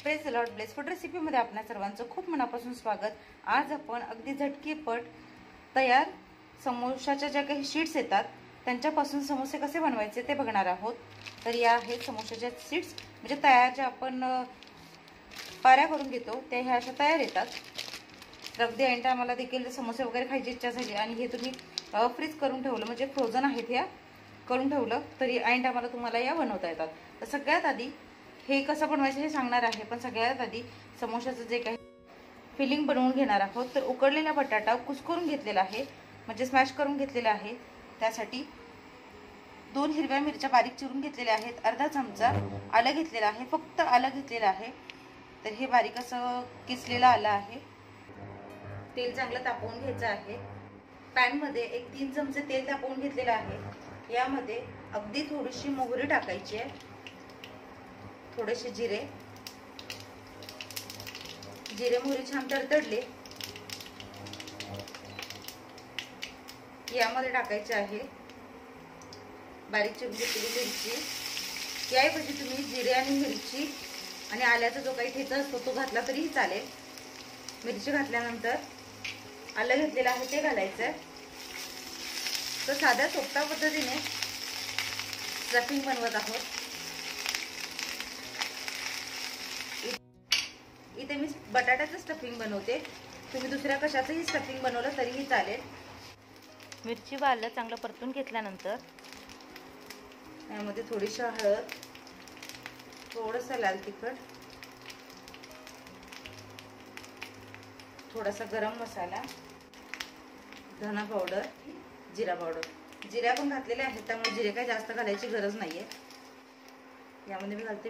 Praise the lord, bless food रेसिपीमध्ये आपल्या सर्वांचं खूप मनापासून स्वागत। आज आपण अगदी झटकीपट तयार समोसाच्या ज्या काही शीट्स येतात त्यांच्यापासून समोसे कसे बनवायचे ते बघणार आहोत। तर या आहेत समोसाच्या शीट्स, म्हणजे तयार ज्या आपण पाऱ्या करून घेतो त्या ह्या अशा तयार येतात। तर अगदी ऐन टायमाला देखील समोसे वगैरे खायची इच्छा झाली आणि हे तुम्ही फ्रीज करून ठेवलं, म्हणजे फ्रोझन आहेत या करून ठेवलं तरी ऐन टायमाला तुम्हाला या बनवता येतात। तर सगळ्यात आधी हे कसं बनवायचं हे सांगणार आहे, पण सगळ्यात आधी समोसाचं जे काही फिलिंग बनवून घेणार आहोत। तर उकडलेला बटाटा कुस्करून घेतलेला आहे, म्हणजे स्मॅश करून घेतलेला आहे। त्यासाठी 2 हिरव्या मिरच्या बारीक चिरून घेतलेल्या आहेत, अर्धा चमचा आलं घेतलेलं आहे, फक्त आलं घेतलेलं आहे। तर हे बारीक असं किसलेलं आलं आहे। तेल चांगलं तापवून घ्यायचं आहे। पॅन मध्ये एक 3 चमचे तेल तापवून घेतलेलं आहे। यामध्ये अगदी थोडीशी मोहरी टाकायची आहे, थोडेसे जिरे मोहरी छान तडतडले यामध्ये टाकायचे आहे बारीक चिरून घेतलेली मिरची। याऐवजी तुम्ही जिरे आणि मिरची आणि आल्याचा जो काही ठेचा असतो तो घातला तरीही चालेल। मिरची घातल्यानंतर आलं घेतलेलं आहे ते घालायचं। तर साध्या सोप्या पद्धतीने स्टफिंग बनवत आहोत। इथे मी बटाट्याचं स्टफिंग बनवते, तुम्ही दुसऱ्या कशाचंही स्टफिंग बनवलं तरीही चालेल। मिरची व आलं चांगलं परतून घेतल्यानंतर यामध्ये थोडीशी हळद, थोडंसं लाल तिखट, थोडासा गरम मसाला, धना पावडर, जिरा पावडर। जिरा पण घातलेले आहेत त्यामुळे जिरे काही जास्त घालायची गरज नाहीये। यामध्ये मी घालते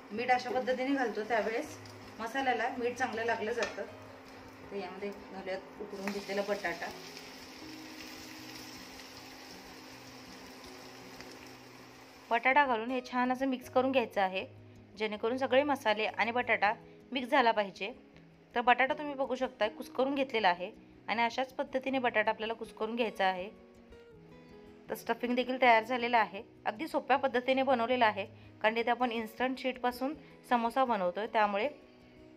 मीठ अशा पद्धतीने घालतो, त्यावेळेस मसाल्याला मीठ चांगलं लागलं जातं। तर यामध्ये घालूयात उकडून घेतलेला बटाटा। बटाटा घालून हे छान असं मिक्स करून घ्यायचं आहे, जेणेकरून सगळे मसाले आणि बटाटा मिक्स झाला पाहिजे। तर बटाटा तुम्ही बघू शकता कुस्करून घेतलेला आहे आणि अशाच पद्धतीने बटाटा आपल्याला कुस्करून घ्यायचा आहे। तर स्टफिंग देखील तयार झालेला आहे, अगदी सोप्या पद्धतीने बनवलेला आहे, कारण इथे आपण इन्स्टंट शीट पासून समोसा बनवतोय, त्यामुळे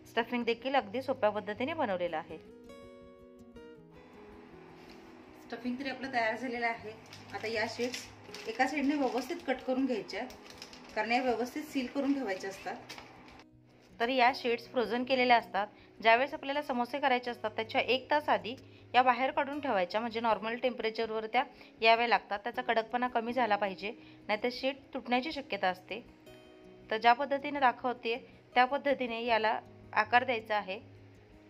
स्टफिंग देखील अगदी सोप्या पद्धतीने बनवलेला आहे। स्टफिंग तरी आपलं तयार झालेलं आहे। आता या शीट्स एका साईडने व्यवस्थित कट करून घ्यायच्या, कारण या व्यवस्थित सील करून ठेवायच्या असतात। तर या शीट्स फ्रोझन केलेल्या असतात। ज्यावेळेस आपल्याला समोसे करायचे असतात त्याच्या 1 तास आधी या बाहेर काढून ठेवायच्या, म्हणजे नॉर्मल टेम्परेचरवर त्या याव्या लागतात। त्याचा कडकपणा कमी झाला पाहिजे, नाहीतर शीट तुटण्याची शक्यता असते। तर ज्या पद्धतीने दाखवते त्या पद्धतीने याला आकार द्यायचा आहे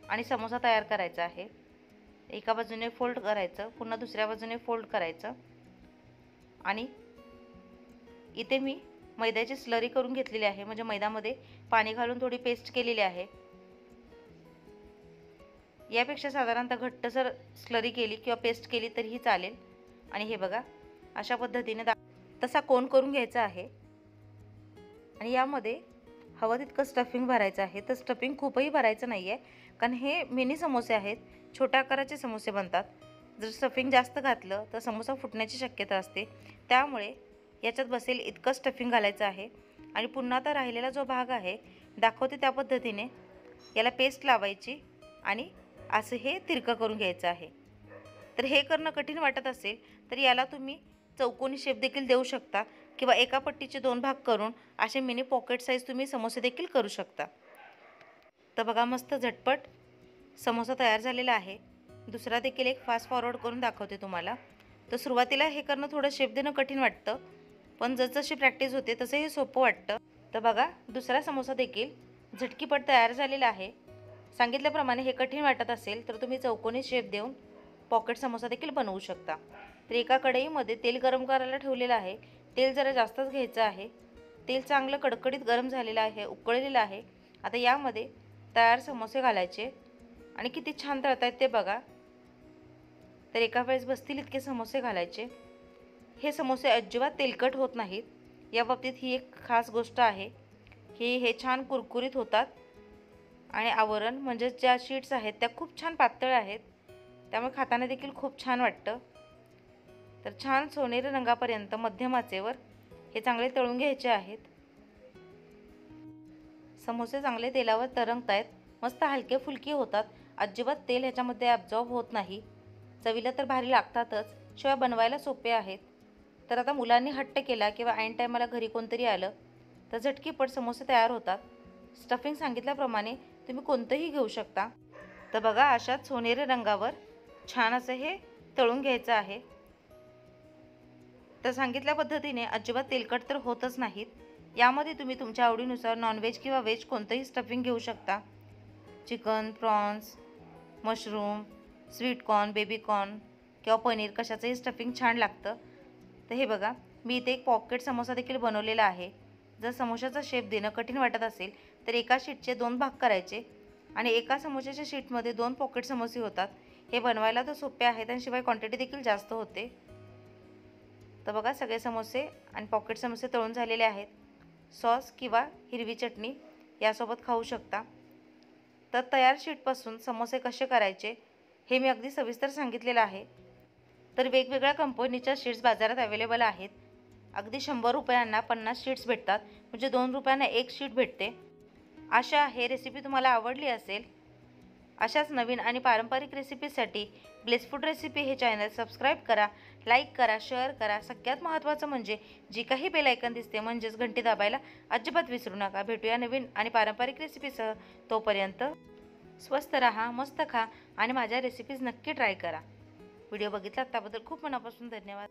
आणि समोसा तयार करायचा आहे। एका बाजूने फोल्ड करायचं, पुन्हा दुसऱ्या बाजूने फोल्ड करायचं आणि इथे मी मैद्याची स्लरी करून घेतलेली आहे, म्हणजे मैद्यामध्ये पाणी घालून थोडी पेस्ट केलेली आहे। यापेक्षा साधारणतः घट्टसर स्लरी केली किंवा पेस्ट केली तरीही चालेल। आणि हे बघा अशा पद्धतीने तसा कोन करून घ्यायचा आहे आणि यामध्ये हवं तितकं स्टफिंग भरायचं आहे। तर स्टफिंग खूपही भरायचं नाही आहे, कारण हे मिनी समोसे आहेत, छोट्या आकाराचे समोसे बनतात। जर स्टफिंग जास्त घातलं तर समोसा फुटण्याची शक्यता असते, त्यामुळे याच्यात बसेल इतकं स्टफिंग घालायचं आहे। आणि पुन्हा आता राहिलेला जो भाग आहे दाखवते त्या पद्धतीने याला पेस्ट लावायची आणि असं हे तिरकं करून घ्यायचं आहे। तर हे करणं कठीण वाटत असेल तर याला तुम्ही चौकोनी शेप देखील देऊ शकता, किंवा एका पट्टीचे 2 भाग करून असे मिनी पॉकेट साईज तुम्ही समोसे देखील करू शकता। तर बघा मस्त झटपट समोसा तयार झालेला आहे। दुसरा देखील एक फास्ट फॉरवर्ड करून दाखवते तुम्हाला। तर सुरुवातीला हे करणं थोडं शेप देणं कठीण वाटतं, पण जसजशी प्रॅक्टिस होते तसं हे सोपं वाटतं। तर बघा दुसरा समोसा देखील झटकीपट तयार झालेला आहे। सांगितल्याप्रमाणे हे कठीण वाटत असेल तर तुम्ही चौकोनी शेप देऊन पॉकेट समोसा देखील बनवू शकता। तर एका कढईमध्ये तेल गरम करायला ठेवलेलं आहे, तेल जरा जास्तच घ्यायचं आहे। तेल चांगलं कडकडीत गरम झालेलं आहे, उकळलेलं आहे। आता यामध्ये तयार समोसे घालायचे आणि किती छान तळतायत ते बघा। तर एका वेळेस बसतील इतके समोसे घालायचे। हे समोसे अजिबात तेलकट होत नाहीत, या बाबतीत ही एक खास गोष्ट आहे। हे छान कुरकुरीत होतात आणि आवरण म्हणजे ज्या शीट्स आहेत त्या खूप छान पातळ आहेत, त्यामुळे खाताना देखील खूप छान वाटतं। तर छान सोनेरी रंगापर्यंत मध्यम आचेवर हे चांगले तळून घ्यायचे आहेत। समोसे चांगले तेलावर तरंगत आहेत, मस्त हलके फुलके होतात, अजिबात तेल ह्याच्यामध्ये ॲब्झॉर्ब होत नाही. चवीला तर भारी लागतातच, शिवाय बनवायला सोपे आहेत. तर आता मुलांनी हट्ट केला किंवा ऐन टायमाला घरी कोणतरी आलं तर झटकीपट समोसे तयार होतात. स्टफिंग सांगितल्याप्रमाणे तुम्ही कोणतंही घेऊ शकता. तर बघा, अशाच सोनेरी रंगावर छान असं हे तळून घ्यायचं आहे. तर सांगितल्या पद्धतीने अजिबात तेलकट तर होतच नाहीत. यामध्ये तुम्ही तुमच्या आवडीनुसार नॉनव्हेज किंवा व्हेज कोणतंही स्टफिंग घेऊ शकता. Chicken, prawns, mushroom, sweet corn, baby corn किंवा पनीर, कशाचंही स्टफिंग छान लागतं. तर हे बघा, मी इथे एक पॉकेट समोसा देखील बनवलेला आहे. जर समोशाचा शेप देणं कठीण वाटत असेल तर एका शीटचे 2 भाग करायचे आणि एका समोशाच्या शीटमध्ये 2 पॉकेट समोसे होतात. हे बनवायला तर सोपे आहेत आणि शिवाय क्वांटिटी देखील जास्त होते. तर बघा, सगळे समोसे आणि पॉकेट समोसे तळून झालेले आहेत. सॉस किंवा हिरवी चटणी यासोबत खाऊ शकता. तर तयार शीटपासून समोसे कसे करायचे हे मी अगदी सविस्तर सांगितलेलं आहे. तर वेगवेगळ्या कंपनीच्या शीट्स बाजारात अवेलेबल आहेत. अगदी 100 रुपयांना 50 शीट्स भेटतात, म्हणजे 2 रुपयांना एक शीट भेटते. आशा आहे रेसिपी तुम्हाला आवडली असेल. अशाच नवीन आणि पारंपरिक रेसिपीसाठी ब्लेस फूड रेसिपी हे चॅनल सबस्क्राईब करा, लाईक करा, शेअर करा. सगळ्यात महत्त्वाचं म्हणजे जी काही बेल आयकन दिसते म्हणजेच घंटी दाबायला अजिबात विसरू नका. भेटूया नवीन आणि पारंपरिक रेसिपीसह. तोपर्यंत स्वस्त राहा, मस्त खा आणि माझ्या रेसिपीज नक्की ट्राय करा. व्हिडिओ बघितला त्याबद्दल खूप मनापासून धन्यवाद.